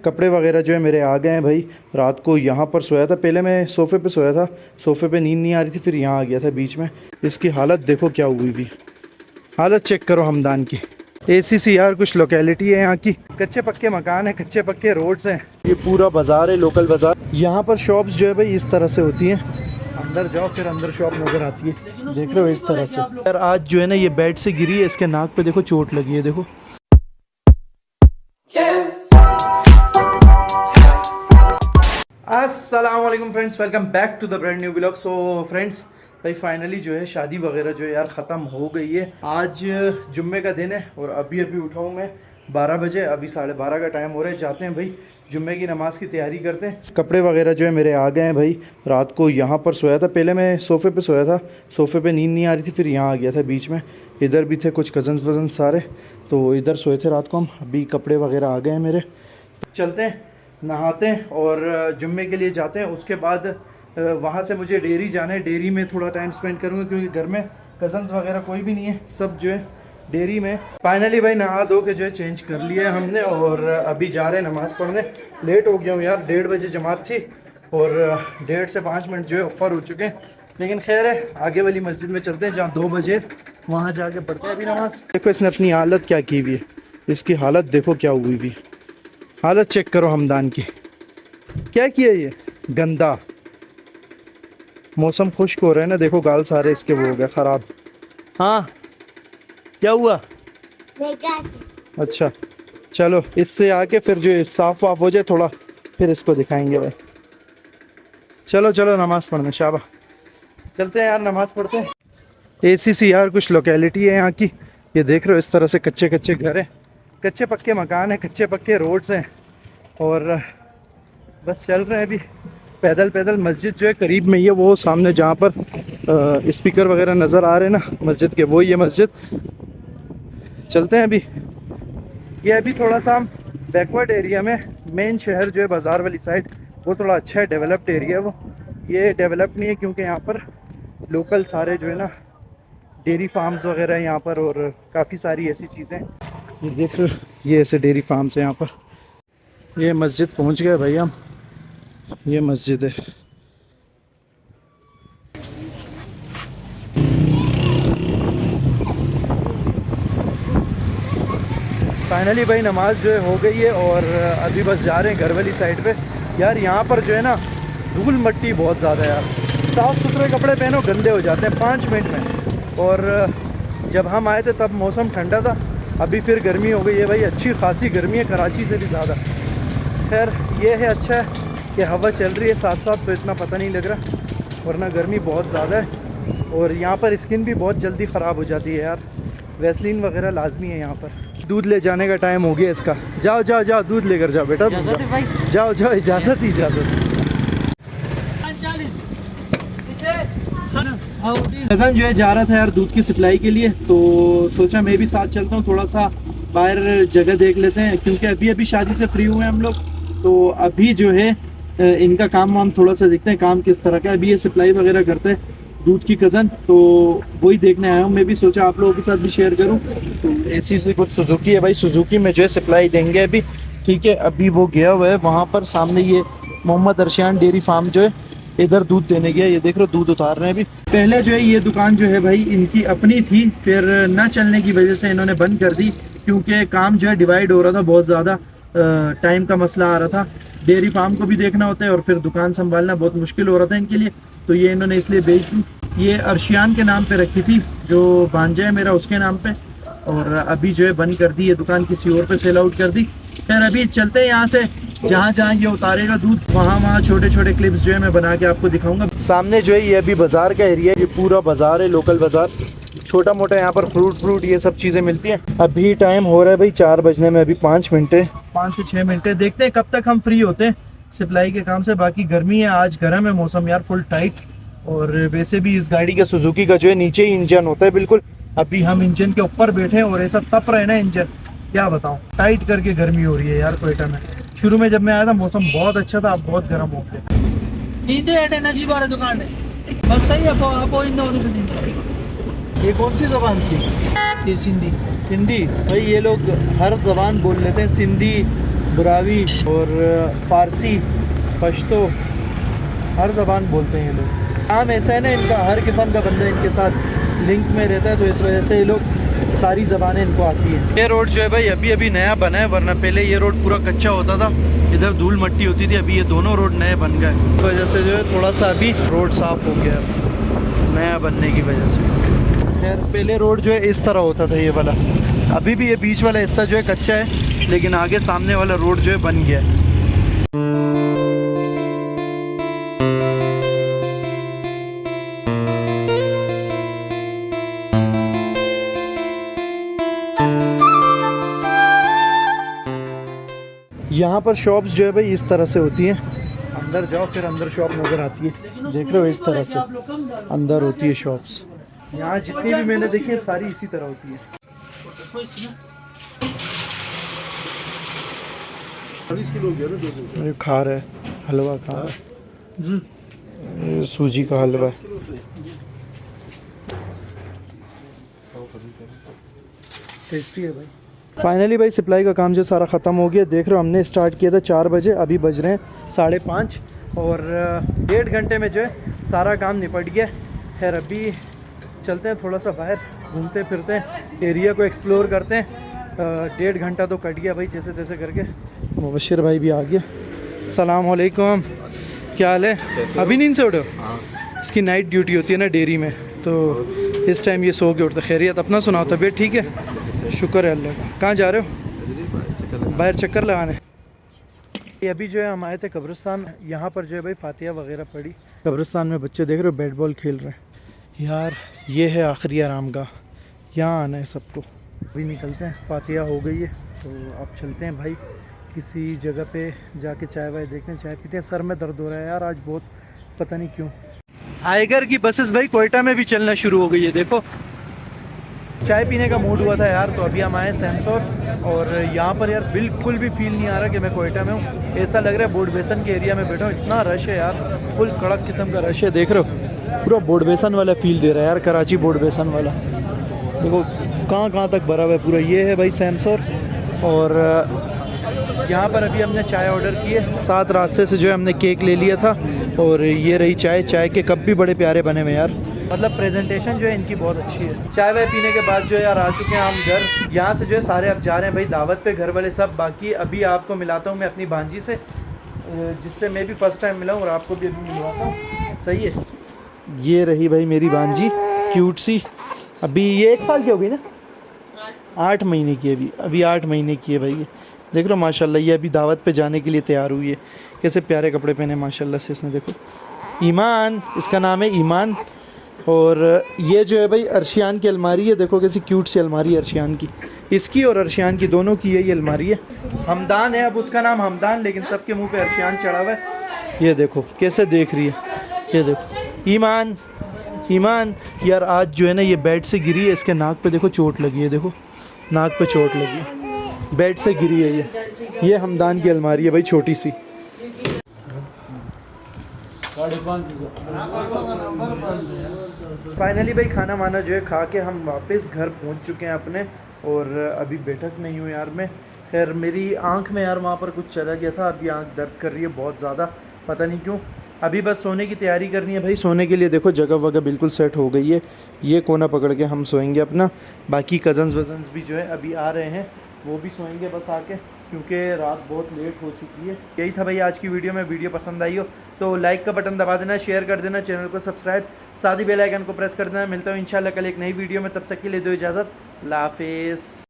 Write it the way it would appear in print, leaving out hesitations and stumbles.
कपड़े वगैरह जो है मेरे आ गए हैं भाई। रात को यहाँ पर सोया था, पहले मैं सोफ़े पे सोया था, सोफ़े पे नींद नहीं आ रही थी, फिर यहाँ आ गया था बीच में। इसकी हालत देखो क्या हुई हुई, हालत चेक करो हमदान की। ACC यार कुछ लोकेलिटी है यहाँ की, कच्चे पक्के मकान है, कच्चे पक्के रोड्स हैं। ये पूरा बाज़ार है, लोकल बाज़ार। यहाँ पर शॉप्स जो है भाई इस तरह से होती हैं, अंदर जाओ फिर अंदर शॉप नज़र आती है, देख रहे हो इस तरह से। यार आज जो है ना ये बेड से गिरी है, इसके नाक पे देखो चोट लगी है, देखो। अस्सलाम वालेकुम friends, welcome back to the brand new vlog. So friends भाई फाइनली जो है शादी वगैरह जो है यार ख़त्म हो गई है। आज जुम्मे का दिन है और अभी उठा हूँ मैं 12 बजे, अभी 12:30 का टाइम हो रहा है। जाते हैं भाई जुम्मे की नमाज़ की तैयारी करते हैं। कपड़े वगैरह जो है मेरे आ गए हैं भाई। रात को यहाँ पर सोया था, पहले मैं सोफ़े पे सोया था, सोफ़े पे नींद नहीं आ रही थी, फिर यहाँ आ गया था बीच में। इधर भी थे कुछ कज़न्स वज़न्स सारे, तो इधर सोए थे रात को हम। अभी कपड़े वगैरह आ गए हैं मेरे, चलते हैं नहाते हैं और जुम्मे के लिए जाते हैं। उसके बाद वहाँ से मुझे डेयरी जाना है, डेयरी में थोड़ा टाइम स्पेंड करूँगा क्योंकि घर में कज़न्स वगैरह कोई भी नहीं है, सब जो है डेयरी में। फाइनली भाई नहा धो के जो है चेंज कर लिया है हमने और अभी जा रहे हैं नमाज़ पढ़ने। लेट हो गया हूँ यार, 1:30 बजे जमात थी और 1:30 से 5 मिनट जो है ऊपर हो चुके हैं, लेकिन खैर है आगे वाली मस्जिद में चलते हैं जहाँ 2 बजे, वहाँ जाके पढ़ते हैं अभी नमाज़। देखो इसने अपनी हालत क्या की हुई है, इसकी हालत देखो क्या हुई हुई, हालत चेक करो हमदान की। क्या किया ये गंदा। मौसम खुश्क हो रहा है ना, देखो गाल सारे इसके वो हो गए ख़राब। हाँ क्या हुआ? अच्छा चलो इससे आके फिर जो साफ वाफ हो जाए थोड़ा, फिर इसको दिखाएंगे भाई। चलो चलो नमाज़ पढ़ने, शाबा चलते हैं यार नमाज़ पढ़ते हैं। ACC यार कुछ लोकेलिटी है यहाँ की, ये देख रहे हो इस तरह से कच्चे कच्चे घर हैं, कच्चे पक्के मकान हैं, कच्चे पक्के रोड्स हैं और बस चल रहे हैं अभी पैदल पैदल। मस्जिद जो है करीब में ही है, वो सामने जहाँ पर स्पीकर वगैरह नज़र आ रहे हैं ना मस्जिद के, वो ये मस्जिद। चलते हैं अभी। ये अभी थोड़ा सा बैकवर्ड एरिया में, मेन शहर जो है बाज़ार वाली साइड वो थोड़ा अच्छा है, डेवलप्ड एरिया है वो। ये डेवलप नहीं है क्योंकि यहाँ पर लोकल सारे जो है ना डेयरी फार्म्स वगैरह हैं यहाँ पर और काफ़ी सारी ऐसी चीज़ें। ये देख रहे हो ये ऐसे डेयरी फार्म्स हैं यहाँ पर। ये मस्जिद पहुँच गए भाई हम, ये मस्जिद है। फाइनली भाई नमाज जो है हो गई है और अभी बस जा रहे हैं घर वाली साइड पे। यार यहाँ पर जो है ना धूल मट्टी बहुत ज़्यादा है यार, साफ़ सुथरे कपड़े पहनो गंदे हो जाते हैं 5 मिनट में। और जब हम आए थे तब मौसम ठंडा था, अभी फिर गर्मी हो गई है भाई, अच्छी खासी गर्मी है, कराची से भी ज़्यादा। खैर ये है अच्छा है कि हवा चल रही है साथ साथ, तो इतना पता नहीं लग रहा, वरना गर्मी बहुत ज़्यादा है। और यहाँ पर स्किन भी बहुत जल्दी ख़राब हो जाती है यार, वैसलीन वगैरह लाजमी है यहाँ पर। दूध ले जाने का टाइम हो गया इसका, जाओ जाओ जाओ दूध लेकर जाओ बेटा, जाओ जाओ इजाज़त ही इजाज़त। हसन जो है जा रहा था यार दूध की सप्लाई के लिए, तो सोचा मैं भी साथ चलता हूँ, थोड़ा सा बाहर जगह देख लेते हैं क्योंकि अभी अभी शादी से फ्री हुए हैं हम लोग, तो अभी जो है इनका काम वाम थोड़ा सा देखते हैं काम किस तरह का। अभी ये सप्लाई वगैरह करते हैं दूध की कज़न, तो वही देखने आया हूँ। मैं भी सोचा आप लोगों के साथ भी शेयर करूँ। तो ऐसी से कुछ सुजुकी है भाई, सुजुकी में जो है सप्लाई देंगे अभी, ठीक है। अभी वो गया हुआ है वहाँ पर सामने, ये मोहम्मद अरशियान डेयरी फार्म जो है, इधर दूध देने गया। ये देख रहे हो दूध उतार रहे हैं अभी। पहले जो है ये दुकान जो है भाई इनकी अपनी थी, फिर ना चलने की वजह से इन्होंने बंद कर दी क्योंकि काम जो है डिवाइड हो रहा था, बहुत ज़्यादा टाइम का मसला आ रहा था, डेयरी फार्म को भी देखना होता है और फिर दुकान संभालना बहुत मुश्किल हो रहा था इनके लिए, तो ये इन्होंने इसलिए बेच दी। ये अर्शियान के नाम पे रखी थी, जो भांजा है मेरा उसके नाम पे, और अभी जो है बंद कर दी, ये दुकान किसी और पे सेल आउट कर दी। फिर अभी चलते हैं यहाँ से, जहाँ जहाँ ये उतारेगा दूध वहाँ छोटे छोटे क्लिप्स जो है मैं बना के आपको दिखाऊंगा। सामने जो है ये अभी बाज़ार का एरिया है, ये पूरा बाज़ार है, लोकल बाज़ार, छोटा मोटा यहाँ पर फ्रूट ये सब चीज़ें मिलती हैं। अभी टाइम हो रहा है भाई 4 बजने में, अभी 5 मिनट है, 5 से 6 मिनट है, देखते हैं कब तक हम फ्री होते हैं सप्लाई के काम से। बाकी गर्मी है, आज गर्म है मौसम यार, फुल टाइट। और वैसे भी इस गाड़ी का सुजुकी का जो है नीचे ही इंजन होता है बिल्कुल, अभी हम इंजन के ऊपर बैठे हैं और ऐसा तप रहे ना इंजन, क्या बताऊँ, टाइट करके गर्मी हो रही है यार कोयटा में। शुरू में जब मैं आया था मौसम बहुत अच्छा था, अब बहुत गर्म हो गया। ये कौन सी ज़बान थी? ये सिंधी। सिंधी भाई, ये लोग हर ज़बान बोल लेते हैं, सिंधी बुरावी और फ़ारसी, पश्तो, हर ज़बान बोलते हैं ये लोग। काम ऐसा है ना इनका, हर किस्म का बंदा इनके साथ लिंक में रहता है, तो इस वजह से ये लोग सारी ज़बानें इनको आती हैं। ये रोड जो है भाई अभी अभी नया बना है, वरना पहले ये रोड पूरा कच्चा होता था, इधर धूल मट्टी होती थी। अभी ये दोनों रोड नए बन गए, इस वजह से जो है थोड़ा सा अभी रोड साफ़ हो गया है नया बनने की वजह से। खैर पहले रोड जो है इस तरह होता था ये वाला, अभी भी ये बीच वाला हिस्सा जो है कच्चा है, लेकिन आगे सामने वाला रोड जो है बन गया है। यहाँ पर शॉप्स जो है भाई इस तरह से होती हैं, अंदर जाओ फिर अंदर शॉप नज़र आती है, देख रहे हो इस तरह से अंदर होती है शॉप्स। यहाँ जितनी भी मैंने देखी है सारी इसी तरह होती है। खा रहा है हलवा, खा रहा है सूजी का हलवा। टेस्टी है भाई। फाइनली भाई सप्लाई का काम जो सारा ख़त्म हो गया। देख रहे हो हमने स्टार्ट किया था 4 बजे, अभी बज रहे हैं 5:30 और 1.5 घंटे में जो है सारा काम निपट गया। खैर अभी चलते हैं थोड़ा सा बाहर, घूमते फिरते हैं, एरिया को एक्सप्लोर करते हैं। 1.5 घंटा तो कट गया भाई जैसे तैसे करके। मुबशिर भाई भी आ गया। अस्सलाम वालेकुम, क्या हाल है? अभी नींद से उठो? इसकी नाइट ड्यूटी होती है ना डेयरी में, तो इस टाइम ये सो के उठता। खैरियत? अपना सुनाओ, तबीयत ठीक है? शुक्र है अल्लाह का। कहाँ जा रहे हो? बाहर चक्कर लगाने। ये अभी जो है हम आए थे कब्रिस्तान, यहाँ पर जो है भाई फातिहा वगैरह पड़ी। कब्रिस्तान में बच्चे देख रहे हो बैट बॉल खेल रहे हैं। यार ये है आखिरी आरामगाह, यहाँ आना है सबको। अभी निकलते हैं, फातिहा हो गई है तो अब चलते हैं भाई किसी जगह पे जाके चाय वाय देखते हैं, चाय पीते हैं। सर में दर्द हो रहा है यार आज बहुत, पता नहीं क्यों। आइगर की बसेस भाई कोयटा में भी चलना शुरू हो गई है। देखो चाय पीने का मूड हुआ था यार, तो अभी हम आए सेंसोर, और यहाँ पर यार बिल्कुल भी फील नहीं आ रहा कि मैं कोयटा में हूँ। ऐसा लग रहा है बोर्ड बेसन के एरिया में बैठा हूँ, इतना रश है यार, फुल कड़क किस्म का रश है। देख रहे हो पूरा बोर्ड बेसन वाला फील दे रहा है यार, कराची बोर्ड बेसन वाला। देखो कहाँ तक भरा हुआ है पूरा। ये है भाई सेंसोर, और यहाँ पर अभी हमने चाय ऑर्डर की है। साथ रास्ते से जो है हमने केक ले लिया था, और ये रही चाय। चाय के कप भी बड़े प्यारे बने हुए यार, मतलब प्रेजेंटेशन जो है इनकी बहुत अच्छी है। चाय वाय पीने के बाद जो है यार आ चुके हैं हम घर। यहाँ से जो है सारे अब जा रहे हैं भाई दावत पे, घर वाले सब। बाकी अभी आपको मिलाता हूँ मैं अपनी भांजी से, जिससे मैं भी फर्स्ट टाइम मिला हूँ, और आपको भी अभी मिलवाता हूँ। सही है, ये रही भाई मेरी भांजी, क्यूट सी। अभी ये 1 साल की हो गई ना, 8 महीने की है अभी 8 महीने की है भाई। ये देख रहे हो माशाल्लाह, ये अभी दावत पे जाने के लिए तैयार हुई है। कैसे प्यारे कपड़े पहने माशाल्लाह से इसने। देखो ईमान, इसका नाम है ईमान। और ये जो है भाई अर्शियान की अलमारी है, देखो कैसी क्यूट सी अलमारी है अर्शियान की। इसकी और अर्शियान की दोनों की ये अलमारी है। हमदान है अब उसका नाम, हमदान, लेकिन सबके मुंह पे अर्शियान चढ़ा हुआ है। ये देखो कैसे देख रही है, ये देखो ईमान। ईमान यार आज जो है ना ये बेड से गिरी है, इसके नाक पे देखो चोट लगी है, देखो नाक पे चोट लगी है, बेड से गिरी है। ये हमदान की अलमारी है भाई, छोटी सी। फाइनली भाई खाना वाना जो है खा के हम वापस घर पहुंच चुके हैं अपने, और अभी बैठक में ही हूँ यार मैं। खैर मेरी आंख में यार वहाँ पर कुछ चला गया था, अभी आंख दर्द कर रही है बहुत ज़्यादा, पता नहीं क्यों। अभी बस सोने की तैयारी करनी है भाई। सोने के लिए देखो जगह वगह बिल्कुल सेट हो गई है, ये कोना पकड़ के हम सोएंगे अपना। बाकी कज़न्स वज़न्स भी जो है अभी आ रहे हैं, वो भी सोएंगे बस आके, क्योंकि रात बहुत लेट हो चुकी है। यही था भाई आज की वीडियो में। वीडियो पसंद आई हो तो लाइक का बटन दबा देना, शेयर कर देना, चैनल को सब्सक्राइब, साथ ही बेल आइकन को प्रेस कर देना। मिलता हूँ इंशाल्लाह कल एक नई वीडियो में, तब तक के लिए दो इजाज़त, अल्लाह हाफिज़।